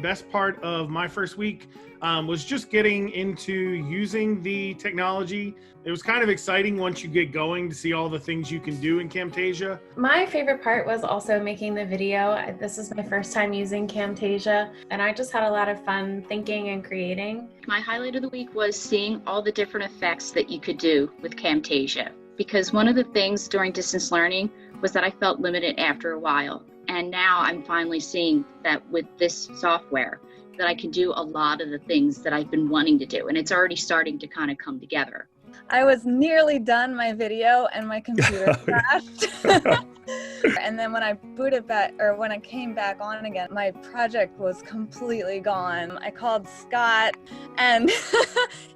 best part of my first week was just getting into using the technology. It was kind of exciting once you get going to see all the things you can do in Camtasia. My favorite part was also making the video. This is my first time using Camtasia, and I just had a lot of fun thinking and creating. My highlight of the week was seeing all the different effects that you could do with Camtasia, because one of the things during distance learning was that I felt limited after a while. And now I'm finally seeing that with this software that I can do a lot of the things that I've been wanting to do. And it's already starting to kind of come together. I was nearly done my video and my computer crashed. And then when I booted back, or when I came back on again, my project was completely gone. I called Scott and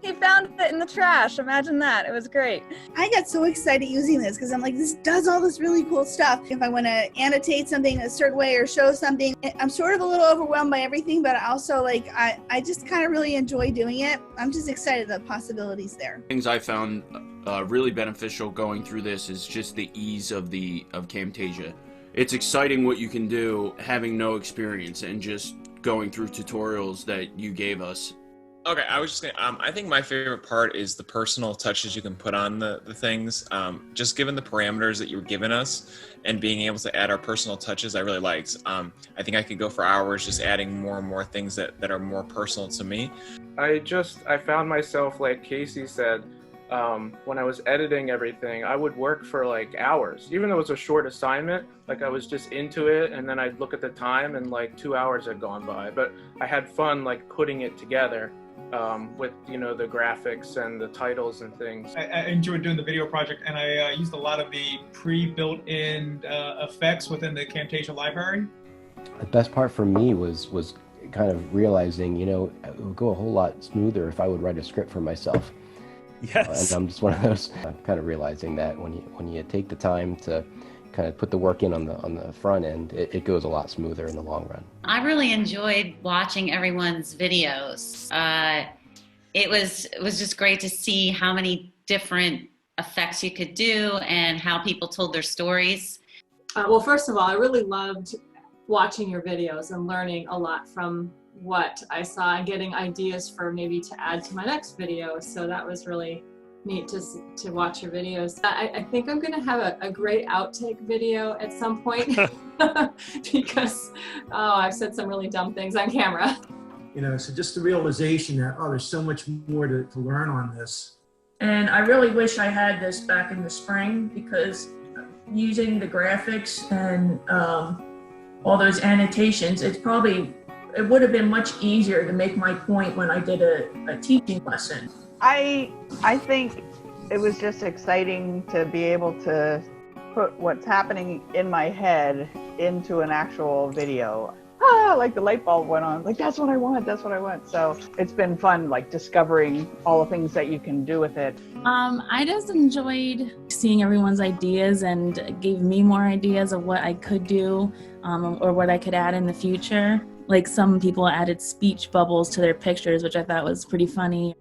he found it in the trash. Imagine that. It was great. I got so excited using this because I'm like, this does all this really cool stuff. If I want to annotate something a certain way or show something, I'm sort of a little overwhelmed by everything, but also like, I just kind of really enjoy doing it. I'm just excited the possibilities there. Things I found really beneficial going through this is just the ease of Camtasia. It's exciting what you can do having no experience and just going through tutorials that you gave us. Okay, I was just gonna, I think my favorite part is the personal touches you can put on the things. Just given the parameters that you were giving us and being able to add our personal touches, I really liked. I think I could go for hours just adding more and more things that are more personal to me. I found myself, like Casey said, when I was editing everything, I would work for like hours. Even though it was a short assignment, like I was just into it, and then I'd look at the time and like 2 hours had gone by. But I had fun like putting it together with, you know, the graphics and the titles and things. I enjoyed doing the video project, and I used a lot of the pre-built-in effects within the Camtasia library. The best part for me was kind of realizing, you know, it would go a whole lot smoother if I would write a script for myself. Yes. And I'm just one of those, kind of realizing that when you take the time to kind of put the work in on the front end, it goes a lot smoother in the long run. I really enjoyed watching everyone's videos. It was just great to see how many different effects you could do and how people told their stories. Well, first of all, I really loved watching your videos and learning a lot from what I saw and getting ideas for maybe to add to my next video. So that was really neat to watch your videos. I think I'm going to have a great outtake video at some point because I've said some really dumb things on camera. You know, so just the realization that, there's so much more to learn on this. And I really wish I had this back in the spring, because using the graphics and all those annotations, it would have been much easier to make my point when I did a teaching lesson. I think it was just exciting to be able to put what's happening in my head into an actual video. Like the light bulb went on, like that's what I want. So it's been fun, like discovering all the things that you can do with it. I just enjoyed seeing everyone's ideas and gave me more ideas of what I could do or what I could add in the future. Like some people added speech bubbles to their pictures, which I thought was pretty funny.